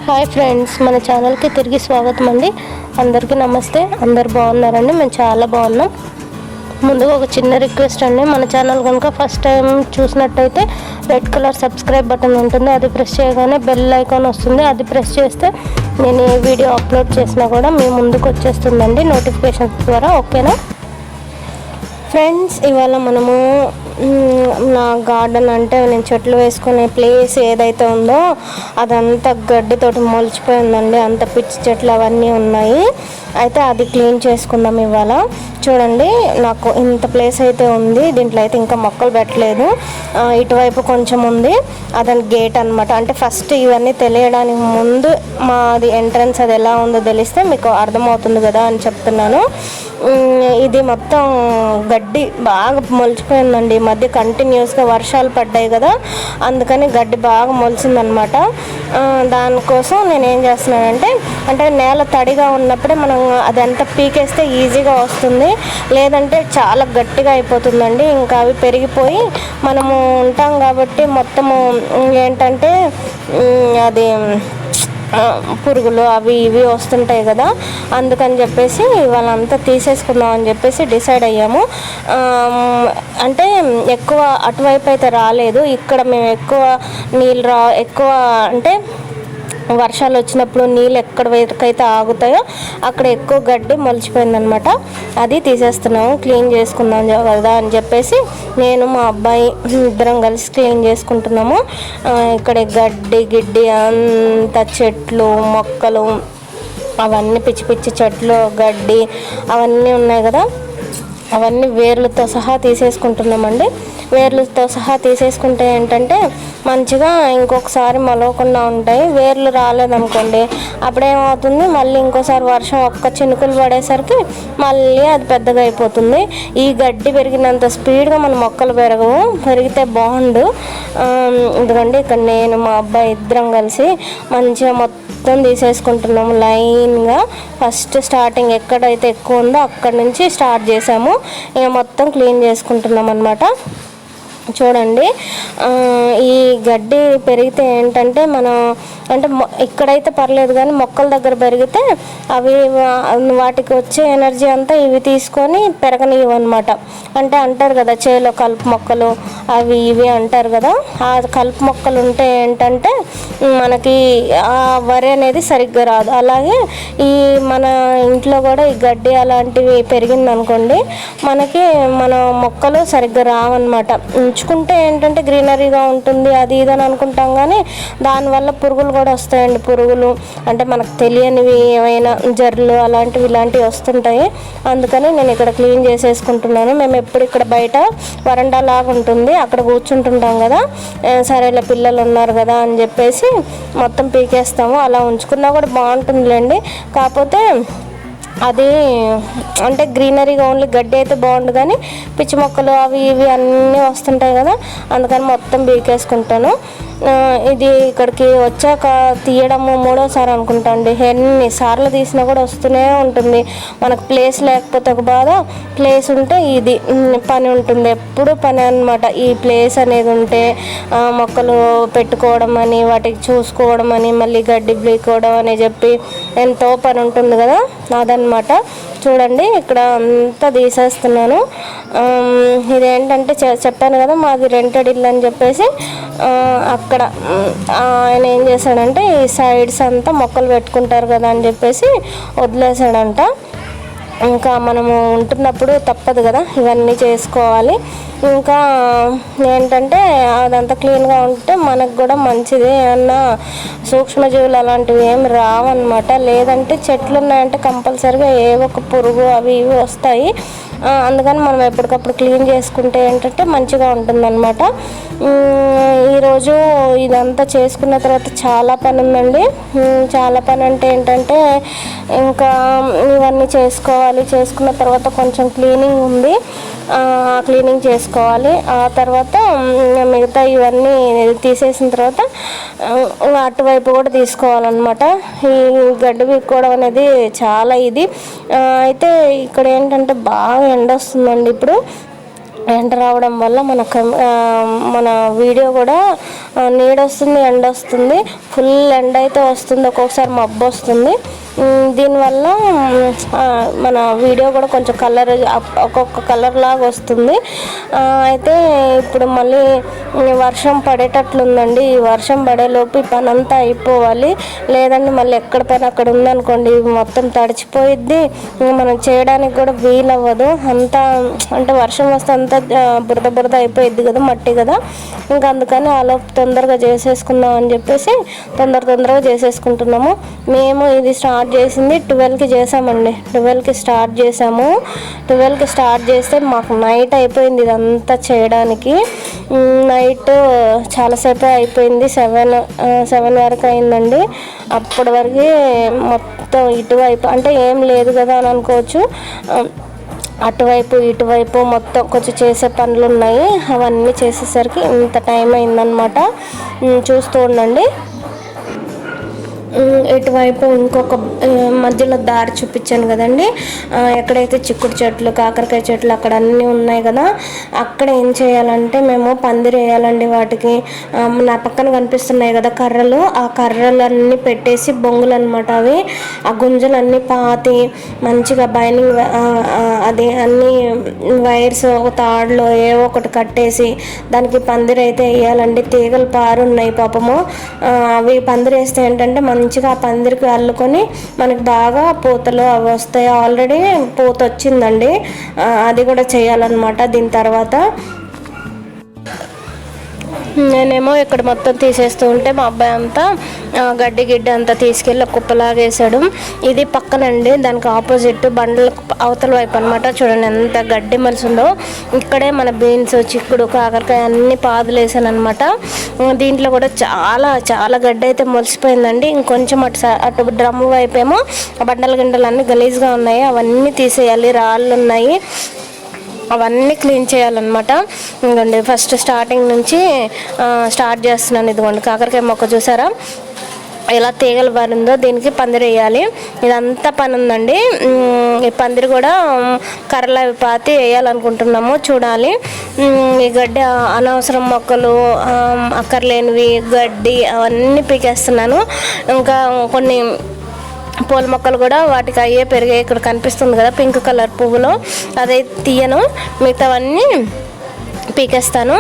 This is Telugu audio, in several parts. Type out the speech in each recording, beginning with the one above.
హాయ్ ఫ్రెండ్స్, మన ఛానల్కి తిరిగి స్వాగతం అండి. అందరికీ నమస్తే. అందరు బాగున్నారండి? మేము చాలా బాగున్నాం. ముందుగా ఒక చిన్న రిక్వెస్ట్ అండి, మన ఛానల్ కనుక ఫస్ట్ టైం చూసినట్టయితే రెడ్ కలర్ సబ్స్క్రైబ్ బటన్ ఉంటుంది, అది ప్రెస్ చేయగానే బెల్ ఐకాన్ వస్తుంది. అది ప్రెస్ చేస్తే నేను ఏ వీడియో అప్లోడ్ చేసినా కూడా మీ ముందుకు వచ్చేస్తుందండి నోటిఫికేషన్స్ ద్వారా. ఓకేనా ఫ్రెండ్స్? ఇవాళ మనము నా గార్డెన్ అంటే నేను చెట్లు వేసుకునే ప్లేస్ ఏదైతే ఉందో అదంతా గడ్డితోటి మొలిచిపోయిందండి. అంత పిచ్చి చెట్లు అవన్నీ ఉన్నాయి. అయితే అది క్లీన్ చేసుకుందాం ఇవాళ. చూడండి, నాకు ఇంత ప్లేస్ అయితే ఉంది. దీంట్లో అయితే ఇంకా మొక్కలు పెట్టలేదు. ఇటువైపు కొంచెం ఉంది, అదని గేట్ అనమాట. అంటే ఫస్ట్ ఇవన్నీ తెలియడానికి ముందు మాది ఎంట్రన్స్ అది ఎలా ఉందో తెలిస్తే మీకు అర్థమవుతుంది కదా అని చెప్తున్నాను. ఇది మొత్తం గడ్డి బాగా మొలిచిపోయిందండి. ఈ మధ్య కంటిన్యూస్గా వర్షాలు పడ్డాయి కదా, అందుకని గడ్డి బాగా మొలిచిందనమాట. దానికోసం నేను ఏం చేస్తున్నానంటే, అంటే నేల తడిగా ఉన్నప్పుడే మనం అదంతా పీకేస్తే ఈజీగా వస్తుంది, లేదంటే చాలా గట్టిగా అయిపోతుందండి. ఇంకా అవి పెరిగిపోయి మనము ఉంటాం కాబట్టి మొత్తము ఏంటంటే అది పురుగులు అవి ఇవి వస్తుంటాయి కదా, అందుకని చెప్పేసి వాళ్ళంతా తీసేసుకుందాం అని చెప్పేసి డిసైడ్ అయ్యాము. అంటే ఎక్కువ అటువైపు అయితే రాలేదు. ఇక్కడ మేము ఎక్కువ నీళ్ళు ఎక్కువ అంటే వర్షాలు వచ్చినప్పుడు నీళ్ళు ఎక్కడ వరకైతే ఆగుతాయో అక్కడ ఎక్కువ గడ్డి మొలిచిపోయిందనమాట. అది తీసేస్తున్నాము, క్లీన్ చేసుకుందాం కదా అని చెప్పేసి నేను మా అబ్బాయి ఇద్దరం కలిసి క్లీన్ చేసుకుంటున్నాము. ఇక్కడ గడ్డి గిడ్డి అంత చెట్లు మొక్కలు అవన్నీ పిచ్చి పిచ్చి చెట్లు గడ్డి అవన్నీ ఉన్నాయి కదా, అవన్నీ వేర్లతో సహా తీసేసుకుంటున్నామండి. వేర్లతో సహా తీసేసుకుంటే ఏంటంటే మంచిగా ఇంకొకసారి మొలవకుండా ఉంటాయి. వేర్లు రాలేదనుకోండి, అప్పుడేమవుతుంది, మళ్ళీ ఇంకోసారి వర్షం ఒక్క చినుకులు పడేసరికి మళ్ళీ అది పెద్దగా అయిపోతుంది. ఈ గడ్డి పెరిగినంత స్పీడ్గా మన మొక్కలు పెరగవు, పెరిగితే బాగుండు. ఎందుకంటే ఇక్కడ నేను మా అబ్బాయి ఇద్దరం కలిసి మంచిగా మొత్తం తీసేసుకుంటున్నాము లైన్గా. ఫస్ట్ స్టార్టింగ్ ఎక్కడైతే ఎక్కువ ఉందో అక్కడ నుంచి స్టార్ట్ చేసాము. ఇక మొత్తం క్లీన్ చేసుకుంటున్నాం అన్నమాట. చూడండి, ఈ గడ్డి పెరిగితే ఏంటంటే మనం అంటే ఇక్కడైతే పర్లేదు, కానీ మొక్కల దగ్గర పెరిగితే అవి వాటికి వచ్చే ఎనర్జీ అంతా ఇవి తీసుకొని పెరగనివ్వనమాట. అంటే అంటారు కదా చేలో కలుపు మొక్కలు అవి ఇవి అంటారు కదా, ఆ కలుపు మొక్కలు ఉంటే ఏంటంటే మనకి ఆ వరి అనేది సరిగ్గా రాదు. అలాగే ఈ మన ఇంట్లో కూడా ఈ గడ్డి అలాంటివి పెరిగిందనుకోండి, మనకి మన మొక్కలు సరిగ్గా రావన్నమాట. ఉంచుకుంటే ఏంటంటే గ్రీనరీగా ఉంటుంది అది ఇదని అనుకుంటాం, కానీ దానివల్ల పురుగులు కూడా వస్తాయండి. పురుగులు అంటే మనకు తెలియనివి ఏమైనా జర్లు అలాంటివి ఇలాంటివి వస్తుంటాయి. అందుకని నేను ఇక్కడ క్లీన్ చేసేసుకుంటున్నాను. మేము ఎప్పుడు ఇక్కడ బయట వరండా లాగా ఉంటుంది, అక్కడ కూర్చుంటుంటాం కదా, సరేలే పిల్లలు ఉన్నారు కదా అని చెప్పేసి మొత్తం పీకేస్తాము. అలా ఉంచుకున్నా కూడా బాగుంటుందిలేండి. కాకపోతే అది అంటే గ్రీనరీగా ఓన్లీ గడ్డి అయితే బాగుండు, కానీ పిచ్చి మొక్కలు అవి ఇవి అన్నీ వస్తుంటాయి కదా, అందుకని మొత్తం బీకేసుకుంటాను. ఇది ఇక్కడికి వచ్చాక తీయడము మూడోసారి అనుకుంటా అండి. ఎన్నిసార్లు తీసినా కూడా వస్తూనే ఉంటుంది. మనకు ప్లేస్ లేకపోతే ఒక బాధ, ప్లేస్ ఉంటే ఇది పని ఉంటుంది, ఎప్పుడు పని అనమాట. ఈ ప్లేస్ అనేది ఉంటే మొక్కలు పెట్టుకోవడం అని, వాటికి చూసుకోవడం అని, మళ్ళీ గడ్డి బ్లీకోవడం అని చెప్పి ఎంతో పని ఉంటుంది కదా, అదనమాట. చూడండి, ఇక్కడ అంతా తీసేస్తున్నాను. ఇదేంటంటే చెప్పాను కదా మాది రెంటెడ్ ఇల్లు అని చెప్పేసి, అక్కడ ఆయన ఏం చేశాడంటే ఈ సైడ్స్ అంతా మొక్కలు పెట్టుకుంటారు కదా అని చెప్పేసి వదిలేసాడంట. ఇంకా మనము ఉంటున్నప్పుడు తప్పదు కదా, ఇవన్నీ చేసుకోవాలి. ఇంకా ఏంటంటే అదంతా క్లీన్గా ఉంటే మనకు కూడా మంచిది. ఏమన్నా సూక్ష్మజీవులు అలాంటివి ఏమి రావన్నమాట. లేదంటే చెట్లు ఉన్నాయంటే కంపల్సరీగా ఏవో ఒక పురుగు అవి ఇవి వస్తాయి. అందుకని మనం ఎప్పటికప్పుడు క్లీన్ చేసుకుంటే ఏంటంటే మంచిగా ఉంటుందన్నమాట. ఈరోజు ఇదంతా చేసుకున్న తర్వాత చాలా పని ఉందండి. చాలా పని అంటే ఏంటంటే ఇంకా ఇవన్నీ చేసుకున్న తర్వాత కొంచెం క్లీనింగ్ ఉంది, క్లీనింగ్ చేసుకోవాలి. ఆ తర్వాత మిగతా ఇవన్నీ తీసేసిన తర్వాత అటువైపు కూడా తీసుకోవాలన్నమాట. ఈ గడ్డి పీక్కోవడం అనేది చాలా ఇది. అయితే ఇక్కడ ఏంటంటే బాగా ఎండ వస్తుందండి ఇప్పుడు. ఎండ రావడం వల్ల మన వీడియో కూడా నీడ వస్తుంది, ఎండ వస్తుంది, ఫుల్ ఎండ అయితే వస్తుంది, ఒక్కొక్కసారి మబ్బు వస్తుంది. దీనివల్ల మన వీడియో కూడా కొంచెం కలర్ ఒక్కొక్క కలర్ లాగా వస్తుంది. అయితే ఇప్పుడు మళ్ళీ వర్షం పడేటట్లుందండి. ఈ వర్షం పడేలోపు ఈ పని అంతా అయిపోవాలి, లేదంటే మళ్ళీ ఎక్కడ పని అక్కడ ఉందనుకోండి మొత్తం తడిచిపోయిద్ది, మనం చేయడానికి కూడా వీలవ్వదు. అంతా అంటే వర్షం వస్తే అంతా బురద బురద అయిపోయిద్ది కదా, మట్టి కదా. ఇంకా అందుకని ఆలోపు తొందరగా చేసేసుకుందాం అని చెప్పేసి తొందరగా చేసేసుకుంటున్నాము. మేము ఇది స్టార్ట్ చేసింది 12కి చేసామండి. 12కి స్టార్ట్ చేసాము. 12కి స్టార్ట్ చేస్తే మాకు నైట్ అయిపోయింది ఇదంతా చేయడానికి. నైట్ చాలాసేపే అయిపోయింది, 7 వరకు అయిందండి. అప్పటి వరకు మొత్తం ఇటువైపు అంటే ఏం లేదు కదా అని అనుకోవచ్చు, అటువైపు ఇటువైపు మొత్తం కొంచెం చేసే పనులు ఉన్నాయి. అవన్నీ చేసేసరికి ఇంత టైం అయిందనమాట. చూస్తూ ఉండండి. ఇటువైపు ఇంకొక మధ్యలో దారి చూపించాను కదండి, ఎక్కడైతే చిక్కుడు చెట్లు, కాకరకాయ చెట్లు అక్కడ అన్నీ ఉన్నాయి కదా, అక్కడ ఏం చేయాలంటే మేము పందిరి వేయాలండి. వాటికి నా పక్కన కనిపిస్తున్నాయి కదా కర్రలు, ఆ కర్రలన్నీ పెట్టేసి బొంగులు అనమాట అవి, ఆ గుంజలన్నీ పాతి మంచిగా బైనింగ్ అది అన్నీ వైర్స్ తాడులో ఏవో ఒకటి కట్టేసి దానికి పందిరి అయితే వేయాలండి. తీగలు పారున్నాయి పాపము. అవి పందిరి వేస్తే ఏంటంటే మంచిగా ఆ పందిరికి అల్లుకొని మనకి బాగా పూతలు అవి వస్తాయి. ఆల్రెడీ పూత వచ్చిందండి, అది కూడా చేయాలన్నమాట. దీని తర్వాత నేనేమో ఇక్కడ మొత్తం తీసేస్తూ ఉంటే మా అబ్బాయి అంతా గడ్డి అంతా తీసుకెళ్ళి కుప్పలాగా వేసాడు. ఇది పక్కనండి, దానికి ఆపోజిట్ బండల అవతల వైపు అనమాట. చూడండి ఎంత గడ్డి మలిసిందో. ఇక్కడే మన బీన్స్, చిక్కుడు, కాకరకాయ అన్ని పాదులు వేసాను అనమాట. దీంట్లో కూడా చాలా గడ్డి అయితే మొలిసిపోయిందండి. ఇంకొంచెం అటు డ్రమ్ము వైపు ఏమో బండలు అన్నీ గలీజ్గా ఉన్నాయి, అవన్నీ తీసేయాలి. రాళ్ళు ఉన్నాయి, అవన్నీ క్లీన్ చేయాలన్నమాట. ఇదిగోండి ఫస్ట్ స్టార్టింగ్ నుంచి స్టార్ట్ చేస్తున్నాను. ఇదిగోండి కాకరకాయ మొక్క చూసారా ఎలా తీగలు బారిందో, దీనికి పందిరి వేయాలి. ఇదంతా పని ఉందండి. ఈ పందిరి కూడా కర్రలు అవి పాతి వేయాలనుకుంటున్నాము, చూడాలి. ఈ గడ్డి అనవసరం మొక్కలు, అక్కర్లేనివి గడ్డి అవన్నీ పీకేస్తున్నాను. ఇంకా కొన్ని పూల మొక్కలు కూడా వాటికి అయ్యే పెరిగాయి. ఇక్కడ కనిపిస్తుంది కదా పింక్ కలర్ పువ్వులో, అదే తీయను, మిగతావన్నీ పీకేస్తాను.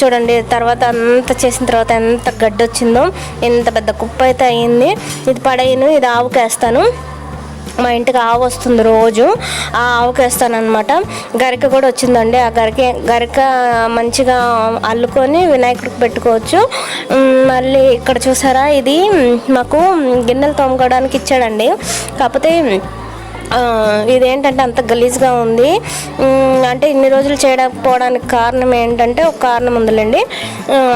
చూడండి తర్వాత అంతా చేసిన తర్వాత ఎంత గడ్డి వచ్చిందో, ఎంత పెద్ద కుప్ప అయితే అయ్యింది. ఇది పడేయను, ఇది ఆవుకేస్తాను. మా ఇంటికి ఆవు వస్తుంది రోజు, ఆ ఆవుకి వేస్తాను అనమాట. గరిక కూడా వచ్చిందండి, ఆ గరిక మంచిగా అల్లుకొని వినాయకుడికి పెట్టుకోవచ్చు. మళ్ళీ ఇక్కడ చూసారా, ఇది మాకు గిన్నెలు తోముకోవడానికి ఇచ్చాడండి. కాకపోతే ఇదేంటంటే అంత గలీజ్గా ఉంది. అంటే ఇన్ని రోజులు చేయకపోవడానికి కారణం ఏంటంటే ఒక కారణం ఉందిలేండి,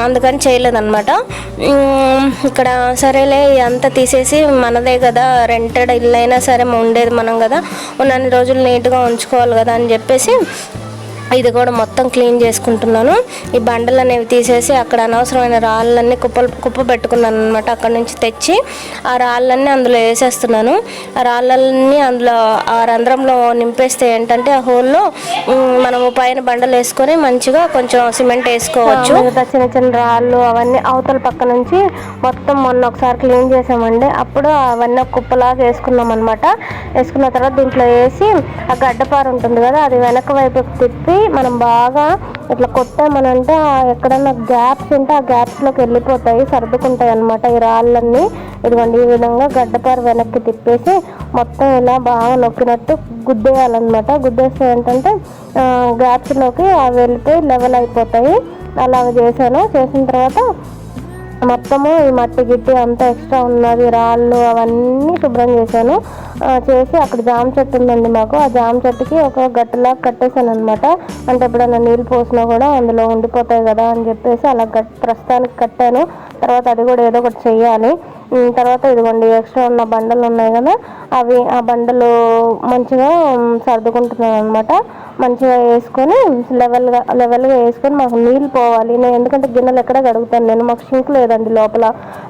అందుకని చేయలేదన్నమాట. ఇక్కడ సరేలే అంతా తీసేసి మనదే కదా, రెంటెడ్ ఇల్లు అయినా సరే ఉండేది మనం కదా, ఉన్నన్ని రోజులు నీట్గా ఉంచుకోవాలి కదా అని చెప్పేసి ఇది కూడా మొత్తం క్లీన్ చేసుకుంటున్నాను. ఈ బండలు అనేవి తీసేసి అక్కడ అనవసరమైన రాళ్ళన్నీ కుప్ప పెట్టుకున్నాను అనమాట. అక్కడ నుంచి తెచ్చి ఆ రాళ్ళన్నీ అందులో వేసేస్తున్నాను. ఆ రాళ్ళన్నీ అందులో ఆ రంధ్రంలో నింపేస్తే ఏంటంటే ఆ హోల్లో మనము పైన బండలు వేసుకొని మంచిగా కొంచెం సిమెంట్ వేసుకోవచ్చు. చిన్న రాళ్ళు అవన్నీ అవతల పక్క నుంచి మొత్తం మొన్న ఒకసారి క్లీన్ చేసామండి. అప్పుడు అవన్నీ కుప్పలాగా వేసుకున్నాం అనమాట. వేసుకున్న తర్వాత దీంట్లో వేసి ఆ గడ్డపార ఉంటుంది కదా, అది వెనక వైపుకి తిప్పి మనం బాగా ఇట్లా కొట్టామనంటే ఎక్కడన్నా గ్యాప్స్ ఉంటే ఆ గ్యాప్స్లోకి వెళ్ళిపోతాయి, సర్దుకుంటాయి అన్నమాట ఈ రాళ్ళన్నీ. ఇదిగోండి ఈ విధంగా గడ్డపార వెనక్కి తిప్పేసి మొత్తం ఇలా బాగా నొక్కినట్టు గుద్దేయాలన్నమాట. గుద్దేస్తే ఏంటంటే గ్యాప్స్లోకి అవి వెళ్ళిపోయి లెవెల్ అయిపోతాయి. అలాగ చేసిన తర్వాత మొత్తము ఈ మట్టి గిట్టి అంతా ఎక్స్ట్రా ఉన్నది రాళ్ళు అవన్నీ శుభ్రం చేశాను. చేసి అక్కడ జామ చెట్టు ఉందండి మాకు, ఆ జామ చెట్టుకి ఒక గట్టులాగా కట్టేశాను అనమాట. అంటే ఎప్పుడైనా నీళ్ళు పోసినా కూడా అందులో ఉండిపోతాయి కదా అని చెప్పేసి అలా ప్రస్తుతానికి కట్టాను. తర్వాత అది కూడా ఏదో ఒకటి చెయ్యాలి. తర్వాత ఇదిగోండి ఎక్స్ట్రా ఉన్న బండలు ఉన్నాయి కదా, ఆ బండలు మంచిగా సర్దుకుంటున్నాను అనమాట. మంచిగా వేసుకొని లెవెల్గా వేసుకొని మాకు నీళ్ళు పోవాలి. నేను ఎందుకంటే గిన్నెలు ఎక్కడ కడుగుతాను నేను, మాకు షింక్ లేదండి, లోపల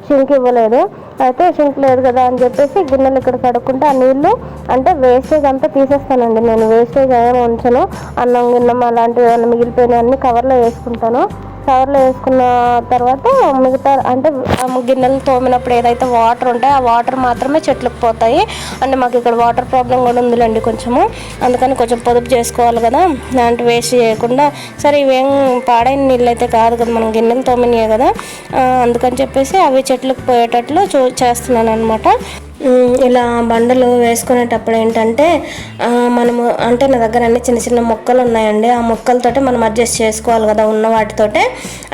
షింక్ ఇవ్వలేదు. అయితే షింక్ లేదు కదా అని చెప్పేసి గిన్నెలు ఇక్కడ కడుక్కుంటే ఆ నీళ్ళు అంటే వేస్టేజ్ అంతా తీసేస్తానండి. నేను వేస్టేజ్ ఏమైనా ఉంచను. అన్నం గిన్నం అలాంటివి ఏమైనా మిగిలిపోయినవి అన్నీ కవర్లో వేసుకుంటాను. కవర్లో వేసుకున్న తర్వాత మిగతా అంటే గిన్నెలు తోమినప్పుడు ఏదైతే వాటర్ ఉంటాయో ఆ వాటర్ మాత్రమే చెట్లకు పోతాయి. అంటే మాకు ఇక్కడ వాటర్ ప్రాబ్లం కూడా ఉందిలేండి కొంచెము, అందుకని కొంచెం పొదుపు చేసుకోవాలి కదా, అలాంటి వేస్ట్ చేయకుండా. సరే ఇవేం పాడైన నీళ్ళు అయితే కాదు కదా, మనం గిన్నెలు తోమినాయే కదా, అందుకని చెప్పేసి అవి చెట్లకు పోయేటట్లు చేస్తున్నాను అనమాట. ఇలా బండలు వేసుకునేటప్పుడు ఏంటంటే మనము అంటే నా దగ్గర అన్ని చిన్న చిన్న మొక్కలు ఉన్నాయండి. ఆ మొక్కలతోటి మనం అడ్జస్ట్ చేసుకోవాలి కదా ఉన్న వాటితోటే.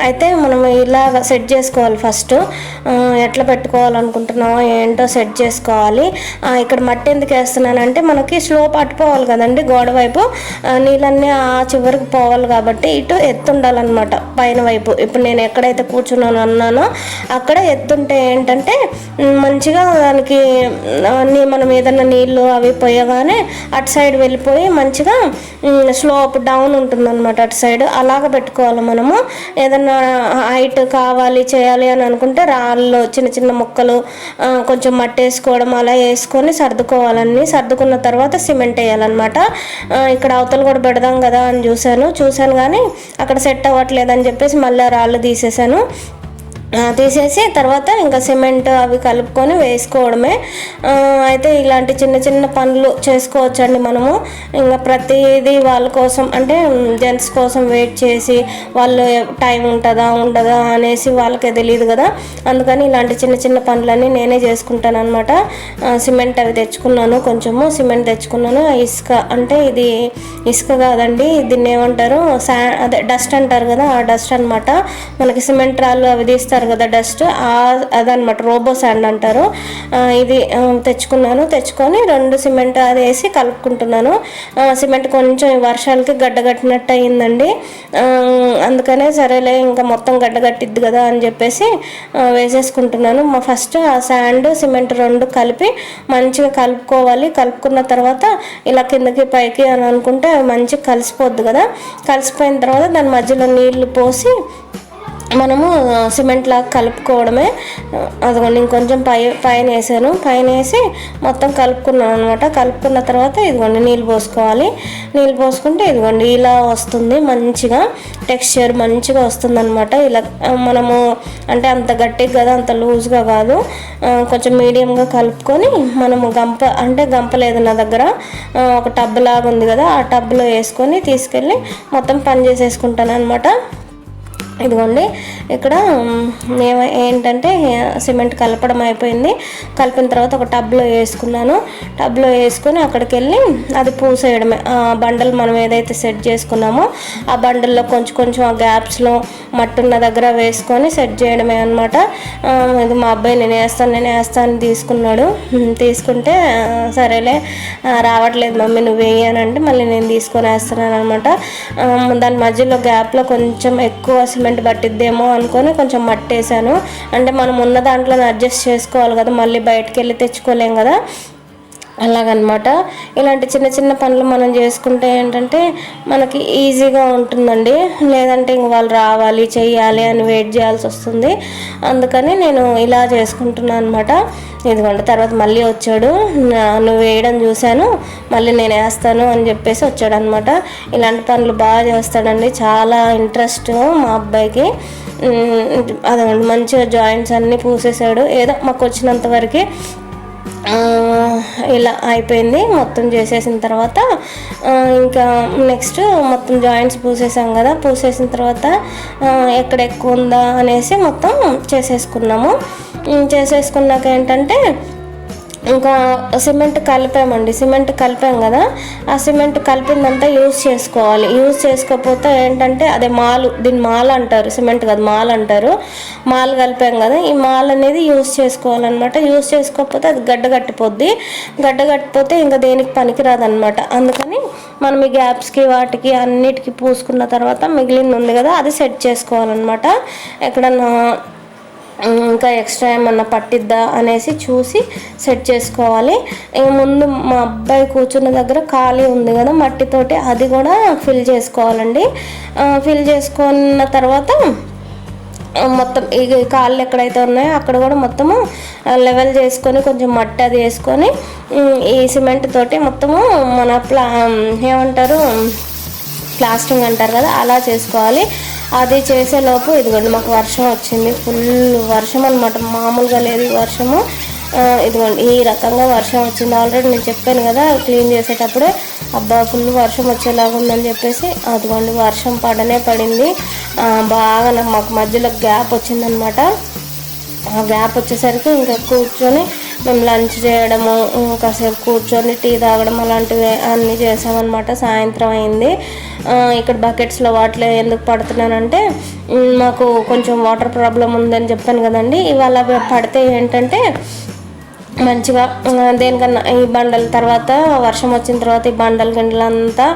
అయితే మనం ఇలాగ సెట్ చేసుకోవాలి. ఫస్ట్ ఎట్లా పెట్టుకోవాలనుకుంటున్నామో ఏంటో సెట్ చేసుకోవాలి. ఇక్కడ మట్టి ఎందుకు వేస్తున్నానంటే మనకి స్లోప్ అట్టుకోవాలి కదండి, గోడ వైపు నీళ్ళన్నీ ఆ చివరికి పోవాలి కాబట్టి ఇటు ఎత్తు ఉండాలన్నమాట పైన వైపు. ఇప్పుడు నేను ఎక్కడైతే కూర్చున్నాను అన్నానో అక్కడ ఎత్తుంటే ఏంటంటే మంచిగా దానికి మనం ఏదన్నా నీళ్ళు అవి పోయగానే అటు సైడ్ వెళ్ళిపోయి మంచిగా స్లోప్ డౌన్ ఉంటుందన్నమాట అటు సైడ్. అలాగ పెట్టుకోవాలి మనము. ఏదన్నా హైట్ కావాలి చేయాలి అని అనుకుంటే రాళ్ళు చిన్న చిన్న ముక్కలు కొంచెం మట్టి వేసుకోవడం అలా వేసుకొని సర్దుకోవాలన్నీ. సర్దుకున్న తర్వాత సిమెంట్ వేయాలన్నమాట. ఇక్కడ అవతలు కూడా పెడదాం కదా అని చూశాను కానీ అక్కడ సెట్ అవ్వట్లేదని చెప్పేసి మళ్ళీ రాళ్ళు తీసేసి తర్వాత ఇంకా సిమెంట్ అవి కలుపుకొని వేసుకోవడమే. అయితే ఇలాంటి చిన్న చిన్న పనులు చేసుకోవచ్చండి మనము. ఇంకా ప్రతిదీ వాళ్ళ కోసం అంటే జెంట్స్ కోసం వెయిట్ చేసి వాళ్ళు టైం ఉంటుందా ఉండదా అనేసి వాళ్ళకే తెలియదు కదా, అందుకని ఇలాంటి చిన్న చిన్న పనులన్నీ నేనే చేసుకుంటాను అనమాట. సిమెంట్ అవి తెచ్చుకున్నాను, కొంచెము సిమెంట్ తెచ్చుకున్నాను. ఇసుక అంటే ఇది ఇసుక కాదండి, దీన్ని ఏమంటారు అదే డస్ట్ అంటారు కదా, ఆ డస్ట్ అనమాట. మనకి సిమెంట్ రాళ్ళు అవి తీస్తారు కదా డస్ట్, అదనమాట రోబో శాండ్ అంటారు. ఇది తెచ్చుకొని 2 సిమెంట్ అది వేసి కలుపుకుంటున్నాను. సిమెంట్ కొంచెం వర్షాలకి గడ్డగట్టినట్టు అయ్యిందండి. అందుకనే సరేలే ఇంకా మొత్తం గడ్డగట్టిద్ది కదా అని చెప్పేసి వేసేసుకుంటున్నాను. ఫస్ట్ ఆ శాండ్ సిమెంట్ 2 కలిపి మంచిగా కలుపుకోవాలి. కలుపుకున్న తర్వాత ఇలా కిందకి పైకి అని అనుకుంటే మంచిగా కలిసిపోద్ది కదా. కలిసిపోయిన తర్వాత దాని మధ్యలో నీళ్లు పోసి మనము సిమెంట్ లాగా కలుపుకోవడమే. అదిగోండి ఇంకొంచెం పైన వేసి మొత్తం కలుపుకున్నాను అనమాట. కలుపుకున్న తర్వాత ఇదిగోండి నీళ్ళు పోసుకోవాలి. నీళ్ళు పోసుకుంటే ఇదిగోండి ఇలా వస్తుంది, మంచిగా టెక్స్చర్ మంచిగా వస్తుంది అనమాట. ఇలా మనము అంటే అంత గట్టిగా కదా అంత లూజ్గా కాదు, కొంచెం మీడియంగా కలుపుకొని మనము గంప లేదు నా దగ్గర, ఒక టబ్ లాగా ఉంది కదా, ఆ టబ్లో వేసుకొని తీసుకెళ్ళి మొత్తం పని చేసేసుకుంటాను అనమాట. ఇదిగోండి ఇక్కడ ఏంటంటే సిమెంట్ కలపడం అయిపోయింది. కలిపిన తర్వాత ఒక టబ్లో వేసుకున్నాను. టబ్లో వేసుకొని అక్కడికి వెళ్ళి అది పూసేయడమే. ఆ బండలు మనం ఏదైతే సెట్ చేసుకున్నామో ఆ బండల్లో కొంచెం ఆ గ్యాప్స్లో మట్టున్న దగ్గర వేసుకొని సెట్ చేయడమే అనమాట. ఇది మా అబ్బాయి నేను వేస్తాను తీసుకున్నాడు. తీసుకుంటే సరేలే రావట్లేదు మమ్మీ నువ్వు వేయనంటే మళ్ళీ నేను తీసుకొని వేస్తున్నాను అనమాట. దాని మధ్యలో గ్యాప్లో కొంచెం ఎక్కువ సిమెంట్ పట్టిద్దేమో అనుకొని కొంచెం మట్టి వేసాను. అంటే మనం ఉన్న దాంట్లో అడ్జస్ట్ చేసుకోవాలి కదా, మళ్ళీ బయటకు వెళ్ళి తెచ్చుకోలేం కదా, అలాగనమాట. ఇలాంటి చిన్న చిన్న పనులు మనం చేసుకుంటే ఏంటంటే మనకి ఈజీగా ఉంటుందండి. లేదంటే ఇంక వాళ్ళు రావాలి చెయ్యాలి అని వెయిట్ చేయాల్సి వస్తుంది. అందుకని నేను ఇలా చేసుకుంటున్నాను అనమాట. ఇదిగోండి తర్వాత మళ్ళీ వచ్చాడు, నువ్వు వేయడం చూశాను మళ్ళీ నేను వేస్తాను అని చెప్పేసి వచ్చాడు అనమాట. ఇలాంటి పనులు బాగా చేస్తాడండి, చాలా ఇంట్రెస్ట్ మా అబ్బాయికి. అదండి మంచిగా జాయింట్స్ అన్నీ పూసేసాడు. ఏదో మాకు వచ్చినంత వరకు ఇలా అయిపోయింది. మొత్తం చేసేసిన తర్వాత ఇంకా నెక్స్ట్ మొత్తం జాయింట్స్ పూసేసాం కదా, పూసేసిన తర్వాత ఎక్కడ ఎక్కువ ఉందా అనేసి మొత్తం చేసేసుకున్నాము. చేసేసుకున్నాక ఏంటంటే ఇంకా సిమెంట్ కలిపాం కదా, ఆ సిమెంట్ కలిపిందంతా యూజ్ చేసుకోవాలి. యూజ్ చేసుకోకపోతే ఏంటంటే అదే దీన్ని మాల్ అంటారు, సిమెంట్ కదా మాల్ అంటారు. మాల్ కలిపాం కదా, ఈ మాల్ అనేది యూజ్ చేసుకోవాలన్నమాట. యూజ్ చేసుకోకపోతే అది గడ్డగట్టిపోతే ఇంకా దేనికి పనికిరాదనమాట. అందుకని మనం ఈ గ్యాప్స్కి వాటికి అన్నిటికీ పూసుకున్న తర్వాత మిగిలింది ఉంది కదా అది సెట్ చేసుకోవాలన్నమాట. ఎక్కడన్నా ఇంకా ఎక్స్ట్రా ఏమన్నా పట్టిద్దా అనేసి చూసి సెట్ చేసుకోవాలి. ముందు మా అబ్బాయి కూర్చున్న దగ్గర ఖాళీ ఉంది కదా మట్టితోటి, అది కూడా ఫిల్ చేసుకోవాలండి. ఫిల్ చేసుకున్న తర్వాత మొత్తం ఈ కాళ్ళు ఎక్కడైతే ఉన్నాయో అక్కడ కూడా మొత్తము లెవెల్ చేసుకొని కొంచెం మట్టి అది వేసుకొని ఈ సిమెంట్ తోటి మొత్తము మన ఏమంటారు ప్లాస్టింగ్ అంటారు కదా, అలా చేసుకోవాలి. అది చేసేలోపు ఇదిగోండి మాకు వర్షం వచ్చింది, ఫుల్ వర్షం అనమాట, మామూలుగా లేదు ఈ వర్షము. ఇదిగోండి ఈ రకంగా వర్షం వచ్చింది. ఆల్రెడీ నేను చెప్పాను కదా క్లీన్ చేసేటప్పుడే అబ్బా ఫుల్ వర్షం వచ్చేలాగా ఉందని చెప్పేసి, అదిగోండి వర్షం పడింది బాగా. మాకు మధ్యలో గ్యాప్ వచ్చిందనమాట. ఆ గ్యాప్ వచ్చేసరికి ఇంకా కూర్చొని మేము లంచ్ చేయడము, కాసేపు కూర్చొని టీ తాగడం అలాంటివి అన్నీ చేసామన్నమాట. సాయంత్రం అయింది. ఇక్కడ బకెట్స్లో వాటర్ ఎందుకు పడుతున్నానంటే మాకు కొంచెం వాటర్ ప్రాబ్లం ఉందని చెప్పాను కదండి. ఇవాళ పడితే ఏంటంటే మంచిగా దేనికన్నా ఈ బండల తర్వాత వర్షం వచ్చిన తర్వాత ఈ బండలంతా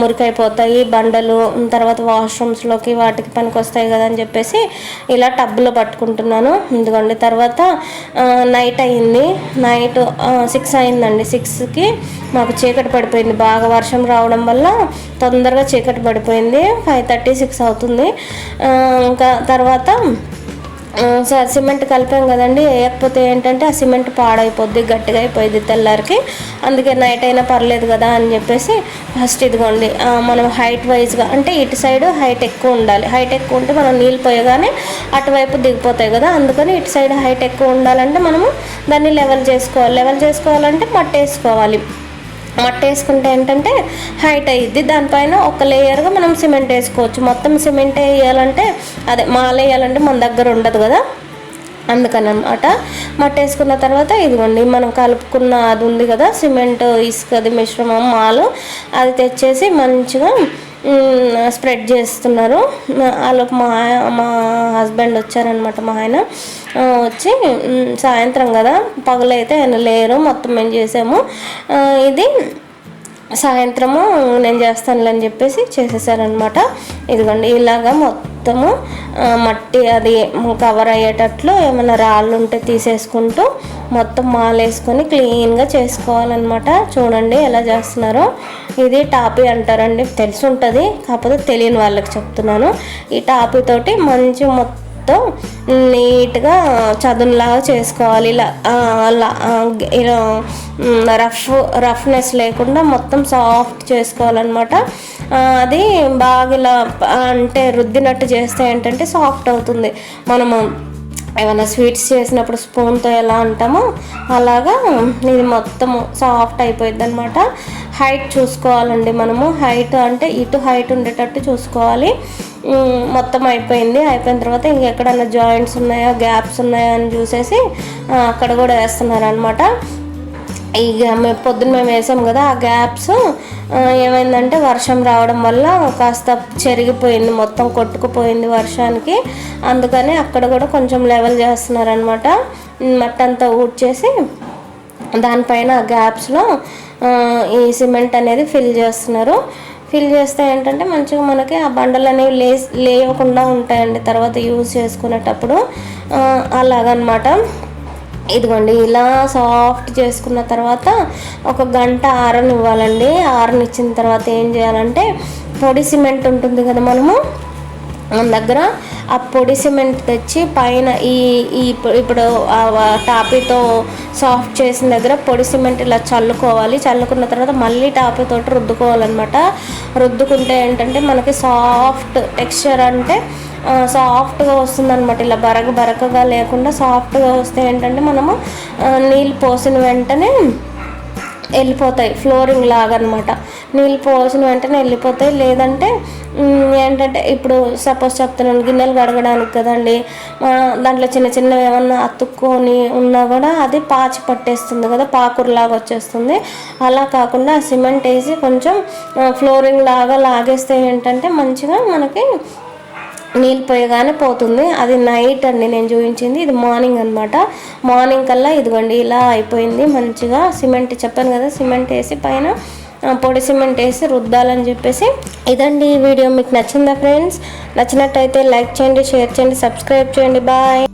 మురికైపోతాయి బండలు, తర్వాత వాష్రూమ్స్లోకి వాటికి పనికి వస్తాయి కదా అని చెప్పేసి ఇలా టబ్బులో పట్టుకుంటున్నాను. ఇదిగోండి తర్వాత నైట్ అయింది, నైట్ 6 అయిందండి. 6కి మాకు చీకటి పడిపోయింది, బాగా వర్షం రావడం వల్ల తొందరగా చీకటి పడిపోయింది. 5:30, 6 అవుతుంది. ఇంకా తర్వాత సిమెంట్ కలిపాం కదండి, వేయకపోతే ఏంటంటే ఆ సిమెంట్ పాడైపోద్ది, గట్టిగా అయిపోయింది తెల్లారికి. అందుకే నైట్ అయినా పర్లేదు కదా అని చెప్పేసి ఫస్ట్ ఇదిగోండి మనం హైట్ వైజ్గా అంటే ఇటు సైడ్ హైట్ ఎక్కువ ఉండాలి. హైట్ ఎక్కువ ఉంటే మనం నీళ్ళు పోయగానే అటువైపు దిగిపోతాయి కదా, అందుకని ఇటు సైడ్ హైట్ ఎక్కువ ఉండాలంటే మనము దాన్ని లెవెల్ చేసుకోవాలి. లెవెల్ చేసుకోవాలంటే మట్టి వేసుకోవాలి. మట్టి వేసుకుంటే ఏంటంటే హైట్ అయ్యిద్ది. దానిపైన ఒక లేయర్గా మనం సిమెంట్ వేసుకోవచ్చు. మొత్తం సిమెంట్ వేయాలంటే అదే మాల వేయాలంటే మన దగ్గర ఉండదు కదా, అందుకని అనమాట. మట్టి వేసుకున్న తర్వాత ఇదిగోండి మనం కలుపుకున్న అది ఉంది కదా సిమెంట్ ఇసుకది మిశ్రమం మాలు, అది తెచ్చేసి మంచిగా స్ప్రెడ్ చేస్తున్నారు. వాళ్ళకు మా హస్బెండ్ వచ్చారనమాట. మా ఆయన వచ్చి సాయంత్రం కదా, పగలైతే ఆయన లేరు, మొత్తం మేము చేసాము. ఇది సాయంత్రము నేను చేస్తానులే అని చెప్పేసి చేసేసారనమాట. ఇదిగోండి ఇలాగా మొత్తము మట్టి అది కవర్ అయ్యేటట్లు ఏమైనా రాళ్ళు ఉంటే తీసేసుకుంటూ మొత్తం మాలేసుకొని క్లీన్గా చేసుకోవాలన్నమాట. చూడండి ఎలా చేస్తున్నారో. ఇది టాపీ అంటారండి, తెలిసి ఉంటుంది, కాకపోతే తెలియని వాళ్ళకి చెప్తున్నాను. ఈ టాపీ తోటి మంచి మొత్తం నీట్గా చదునులాగా చేసుకోవాలి. ఇలా రఫ్నెస్ లేకుండా మొత్తం సాఫ్ట్ చేసుకోవాలన్నమాట. అది బాగా ఇలా అంటే రుద్దినట్టు చేస్తే ఏంటంటే సాఫ్ట్ అవుతుంది. మనము ఏమైనా స్వీట్స్ చేసినప్పుడు స్పూన్తో ఎలా అంటామో అలాగా ఇది మొత్తము సాఫ్ట్ అయిపోయింది అనమాట. హైట్ చూసుకోవాలండి మనము, హైట్ అంటే ఇటు హైట్ ఉండేటట్టు చూసుకోవాలి. మొత్తం అయిపోయింది. అయిపోయిన తర్వాత ఇంకెక్కడన్నా జాయింట్స్ ఉన్నాయా గ్యాప్స్ ఉన్నాయా అని చూసేసి అక్కడ కూడా వేస్తున్నారు అనమాట. ఇక పొద్దున్న మేము వేసాం కదా, ఆ గ్యాప్స్ ఏమైందంటే వర్షం రావడం వల్ల కాస్త చెరిగిపోయింది, మొత్తం కొట్టుకుపోయింది వర్షానికి. అందుకని అక్కడ కూడా కొంచెం లెవెల్ చేస్తున్నారనమాట. మట్టి అంతా ఊడ్చేసి దానిపైన ఆ గ్యాప్స్లో ఈ సిమెంట్ అనేది ఫిల్ చేస్తున్నారు. ఫిల్ చేస్తే ఏంటంటే మంచిగా మనకి ఆ బండలు అనేవి లేవకుండా ఉంటాయండి తర్వాత యూజ్ చేసుకునేటప్పుడు, అలాగనమాట. ఇదిగోండి ఇలా సాఫ్ట్ చేసుకున్న తర్వాత ఒక గంట ఆరనివ్వాలండి. ఆరనిచ్చిన తర్వాత ఏం చేయాలంటే పొడి సిమెంట్ ఉంటుంది కదా మన దగ్గర, ఆ పొడి సిమెంట్ తెచ్చి పైన ఇప్పుడు టాపీతో సాఫ్ట్ చేసిన దగ్గర పొడి సిమెంట్ ఇలా చల్లుకోవాలి. చల్లుకున్న తర్వాత మళ్ళీ టాపీతో రుద్దుకోవాలన్నమాట. రుద్దుకుంటే ఏంటంటే మనకి సాఫ్ట్ టెక్స్చర్ అంటే సాఫ్ట్గా వస్తుంది అనమాట. ఇలా బరకగా లేకుండా సాఫ్ట్గా వస్తే ఏంటంటే మనము నీళ్ళు పోసిన వెంటనే వెళ్ళిపోతాయి, ఫ్లోరింగ్ లాగా అనమాట. నీళ్ళు పోసిన వెంటనే వెళ్ళిపోతాయి. లేదంటే ఏంటంటే ఇప్పుడు సపోజ్ చెప్తున్నాను, గిన్నెలు కడగడానికి కదండి, దాంట్లో చిన్న చిన్నవి ఏమన్నా అతుక్కొని ఉన్నా కూడా అది పాచి పట్టేస్తుంది కదా, పాకురులాగా వచ్చేస్తుంది. అలా కాకుండా సిమెంట్ వేసి కొంచెం ఫ్లోరింగ్ లాగా లాగేస్తే ఏంటంటే మంచిగా మనకి నీళ్ళు పోయగానే పోతుంది. అది నైట్ అండి నేను చూపించింది, ఇది మార్నింగ్ అనమాట. మార్నింగ్ కల్లా ఇదిగోండి ఇలా అయిపోయింది మంచిగా. సిమెంట్ చెప్పాను కదా, సిమెంట్ వేసి పైన పొడి సిమెంట్ వేసి రుద్దాలని చెప్పేసి. ఇదండి ఈ వీడియో. మీకు నచ్చిందా ఫ్రెండ్స్? నచ్చినట్టయితే లైక్ చేయండి, షేర్ చేయండి, సబ్స్క్రైబ్ చేయండి. బాయ్.